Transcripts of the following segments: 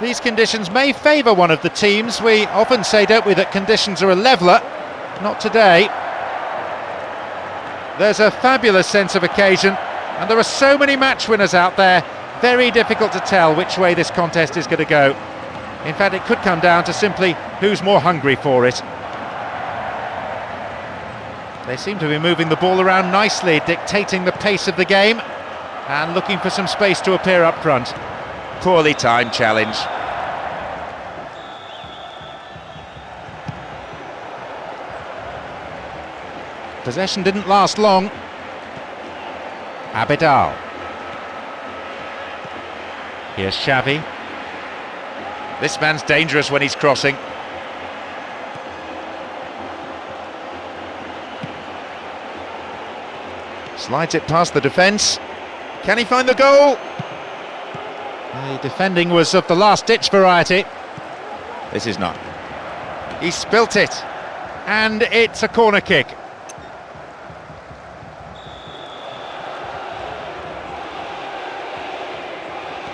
These conditions may favour one of the teams. We often say, don't we, that conditions are a leveller. Not today. There's a fabulous sense of occasion, and there are so many match winners out there. Very difficult to tell which way this contest is going to go. In fact, it could come down to simply who's more hungry for it. They seem to be moving the ball around nicely, dictating the pace of the game, and looking for some space to appear up front. Poorly timed challenge. Possession didn't last long. Abidal. Here's Xavi. This man's dangerous when he's crossing. Slides it past the defence. Can he find the goal? The defending was of the last-ditch variety. This is not. He spilt it. And it's a corner kick.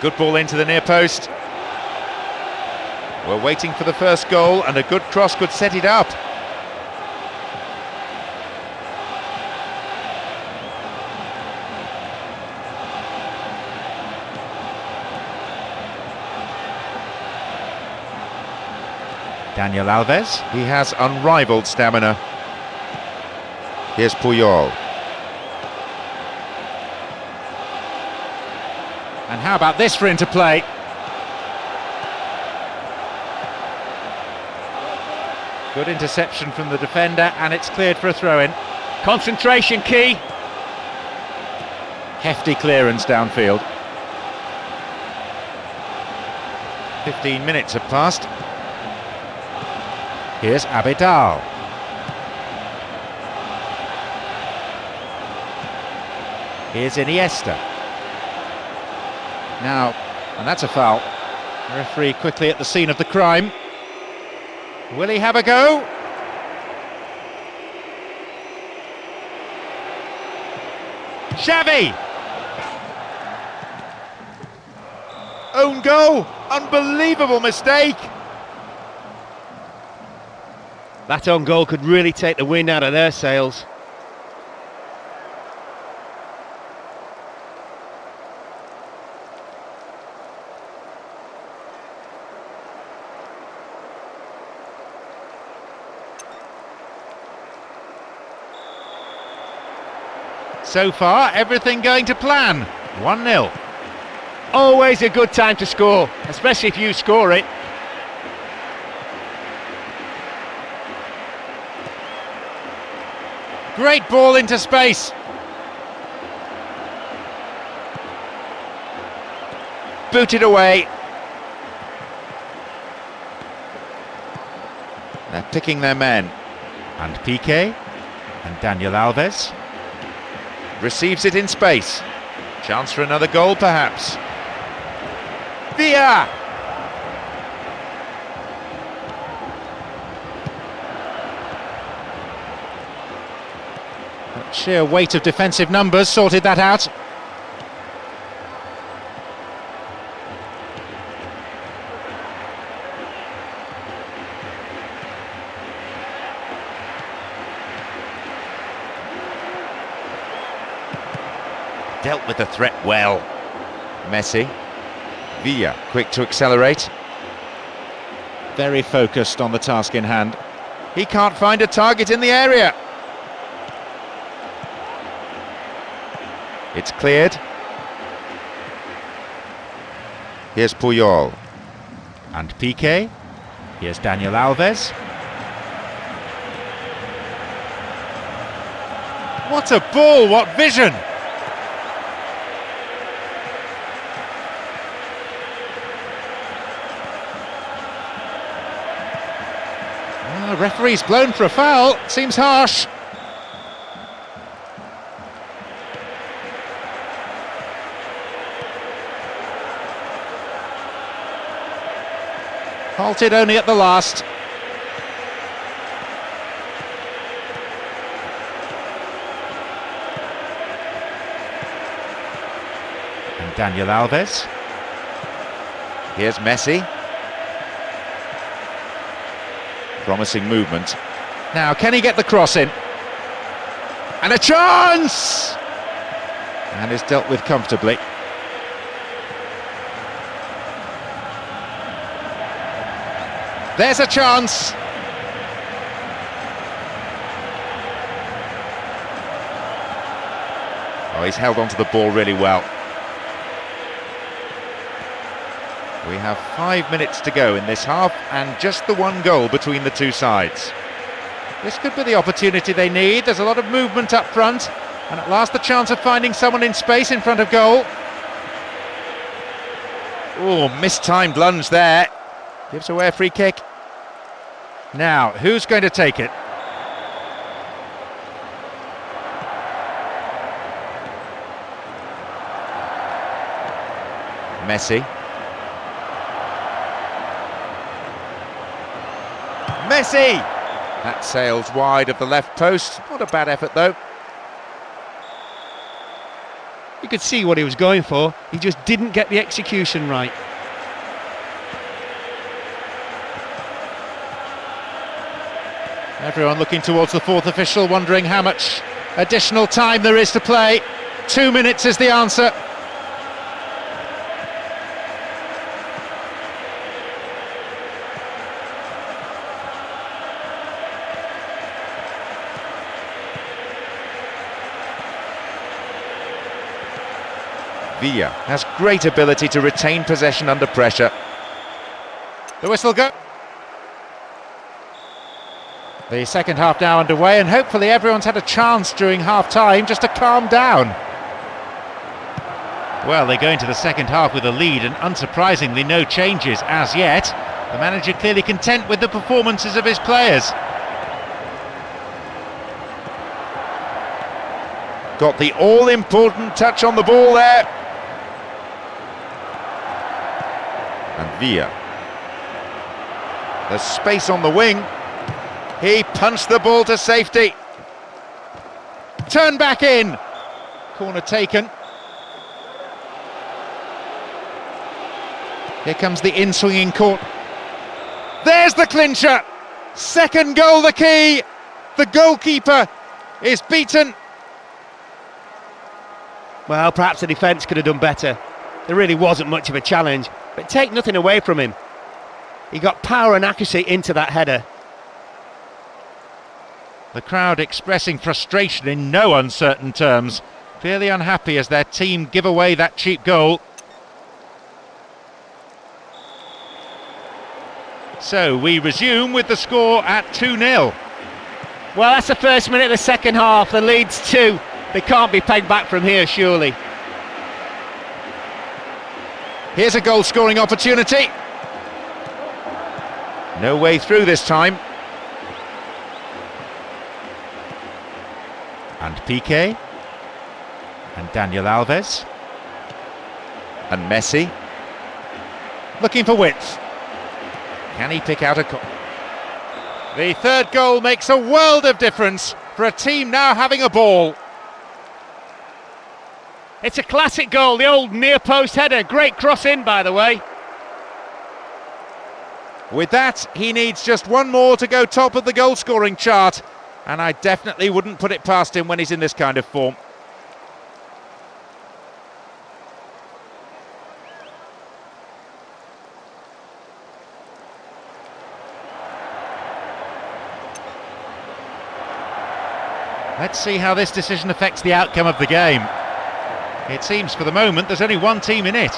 Good ball into the near post. We're waiting for the first goal, and a good cross could set it up. Daniel Alves, he has unrivaled stamina. Here's Puyol. And how about this for interplay? Good interception from the defender, and it's cleared for a throw-in. Concentration key. Hefty clearance downfield. 15 minutes have passed. Here's Abidal. Here's Iniesta. Now, and that's a foul. The referee quickly at the scene of the crime. Will he have a go? Xavi! Own goal! Unbelievable mistake! That own goal could really take the wind out of their sails. So far, everything going to plan. 1-0. Always a good time to score, especially if you score it. Great ball into space. Booted away. They're picking their men. And Piqué and Daniel Alves. Receives it in space. Chance for another goal, perhaps. Villa! That sheer weight of defensive numbers sorted that out. Dealt with the threat well. Messi. Villa, quick to accelerate. Very focused on the task in hand. He can't find a target in the area. It's cleared. Here's Puyol. And Piqué. Here's Daniel Alves. What a ball, what vision! The referee's blown for a foul. Seems harsh. Halted only at the last. And Daniel Alves. Here's Messi. Promising movement. Now, can he get the cross in? And a chance! And is dealt with comfortably. There's a chance! Oh, he's held onto the ball really well. We have 5 minutes to go in this half, and just the one goal between the two sides. This could be the opportunity they need. There's a lot of movement up front, and at last the chance of finding someone in space in front of goal. Oh, mistimed lunge there. Gives away a free kick. Now, who's going to take it? Messi. Messi! That sails wide of the left post. Not a bad effort though. You could see what he was going for. He just didn't get the execution right. Everyone looking towards the fourth official, wondering how much additional time there is to play. 2 minutes is the answer. Villa has great ability to retain possession under pressure. The whistle go. The second half now underway, and hopefully everyone's had a chance during half-time just to calm down. Well, they go into the second half with a lead, and unsurprisingly no changes as yet. The manager clearly content with the performances of his players. Got the all-important touch on the ball there. And Villa. There's space on the wing. He punched the ball to safety. Turn back in. Corner taken. Here comes the in-swinging court. There's the clincher. Second goal the key. The goalkeeper is beaten. Well, perhaps the defence could have done better. There really wasn't much of a challenge, but take nothing away from him. He got power and accuracy into that header. The crowd expressing frustration in no uncertain terms, clearly unhappy as their team give away that cheap goal. So we resume with the score at 2-0. Well, that's the first minute of the second half. The lead's 2. They can't be pegged back from here, surely. Here's a goal-scoring opportunity. No way through this time. And Piqué. And Daniel Alves. And Messi. Looking for width. Can he pick out a... The third goal makes a world of difference for a team now having a ball. It's a classic goal, the old near-post header. Great cross in, by the way. With that, he needs just one more to go top of the goal-scoring chart. And I definitely wouldn't put it past him when he's in this kind of form. Let's see how this decision affects the outcome of the game. It seems for the moment there's only one team in it.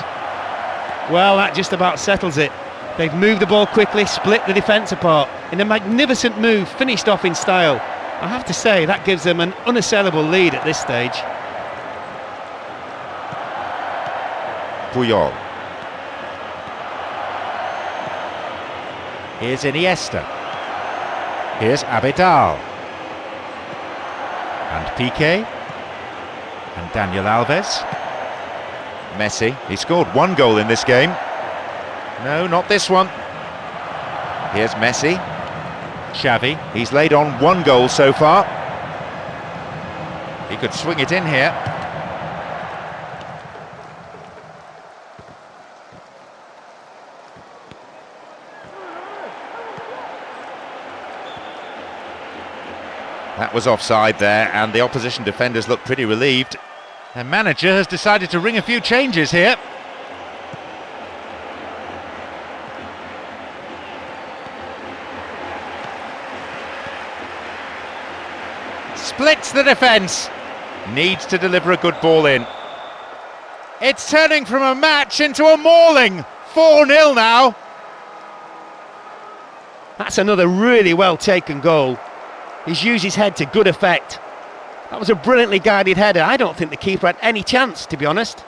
Well, that just about settles it. They've moved the ball quickly, split the defence apart in a magnificent move, finished off in style. I have to say, that gives them an unassailable lead at this stage. Puyol. Here's Iniesta. Here's Abidal. And Piqué. And Daniel Alves. Messi. He scored one goal in this game. No, not this one. Here's Messi. Xavi. He's laid on one goal so far. He could swing it in here. That was offside there, and the opposition defenders look pretty relieved. Their manager has decided to ring a few changes here. Splits the defence. Needs to deliver a good ball in. It's turning from a match into a mauling. 4-0 now. That's another really well taken goal. He's used his head to good effect. That was a brilliantly guided header. I don't think the keeper had any chance, to be honest.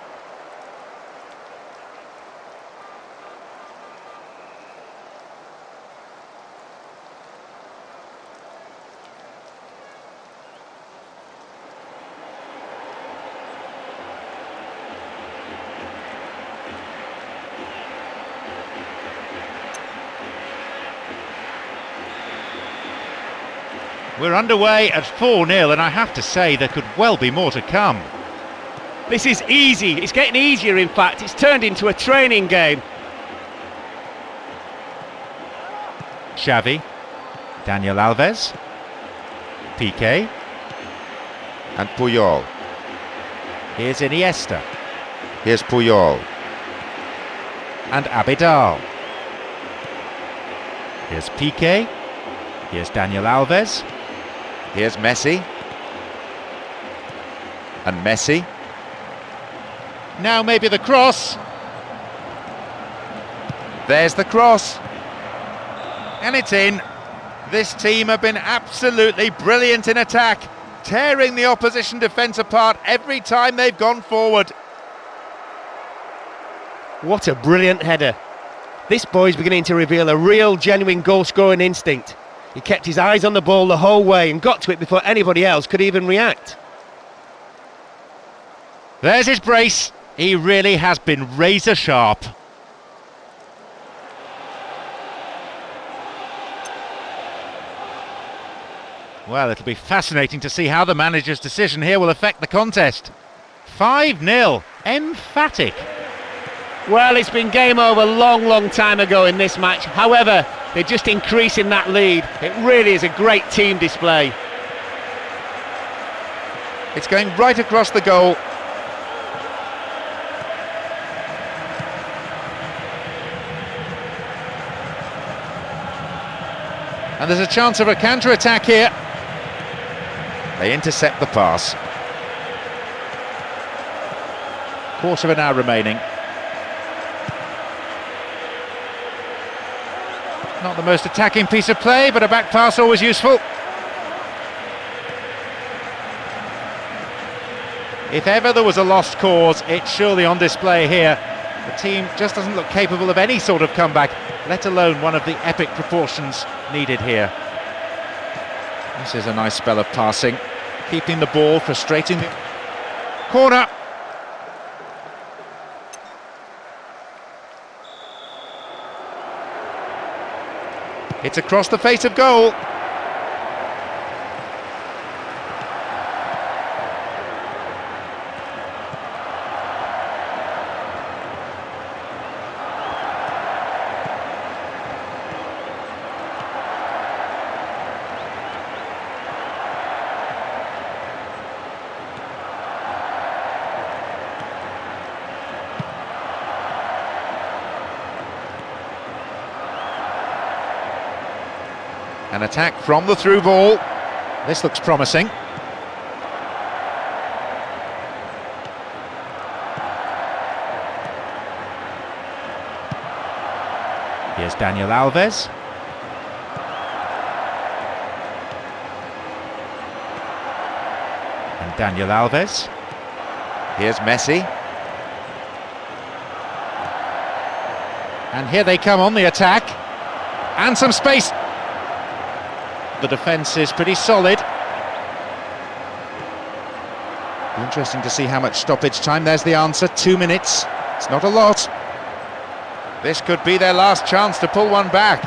We're underway at 4-0, and I have to say there could well be more to come. This is easy. It's getting easier, in fact. It's turned into a training game. Xavi, Daniel Alves, Piqué, and Puyol. Here's Iniesta. Here's Puyol. And Abidal. Here's Piqué. Here's Daniel Alves. Here's Messi. And Messi. Now maybe the cross. There's the cross. And it's in. This team have been absolutely brilliant in attack, tearing the opposition defence apart every time they've gone forward. What a brilliant header. This boy's beginning to reveal a real, genuine goal-scoring instinct. He kept his eyes on the ball the whole way and got to it before anybody else could even react. There's his brace. He really has been razor sharp. Well, it'll be fascinating to see how the manager's decision here will affect the contest. 5-0, emphatic. Well, it's been game over a long, long time ago in this match. However, they're just increasing that lead. It really is a great team display. It's going right across the goal. And there's a chance of a counter-attack here. They intercept the pass. Quarter of an hour remaining. Not the most attacking piece of play, but a back pass always useful. If ever there was a lost cause, it's surely on display here. The team just doesn't look capable of any sort of comeback, let alone one of the epic proportions needed here. This is a nice spell of passing, keeping the ball, frustrating the corner. It's across the face of goal. An attack from the through ball. This looks promising. Here's Daniel Alves. And Daniel Alves. Here's Messi. And here they come on the attack. And some space. The defence is pretty solid. Interesting to see how much stoppage time. There's the answer, 2 minutes. It's not a lot. This could be their last chance to pull one back.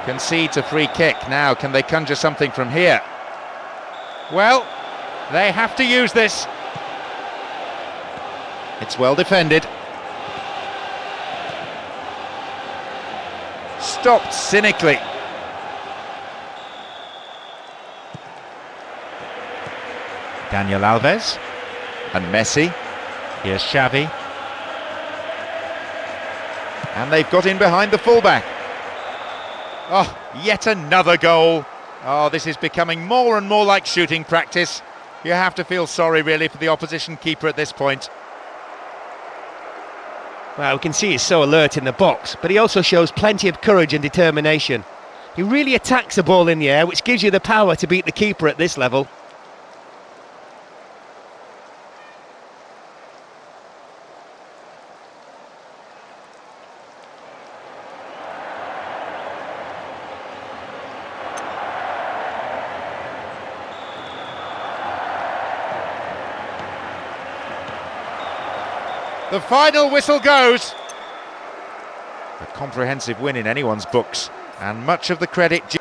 Concedes a free kick. Now, can they conjure something from here? Well, they have to use this. It's well defended. Stopped cynically. Daniel Alves and Messi. Here's Xavi. And they've got in behind the fullback. Oh, yet another goal. Oh, this is becoming more and more like shooting practice. You have to feel sorry really for the opposition keeper at this point. Well, we can see he's so alert in the box, but he also shows plenty of courage and determination. He really attacks the ball in the air, which gives you the power to beat the keeper at this level. The final whistle goes. A comprehensive win in anyone's books, and much of the credit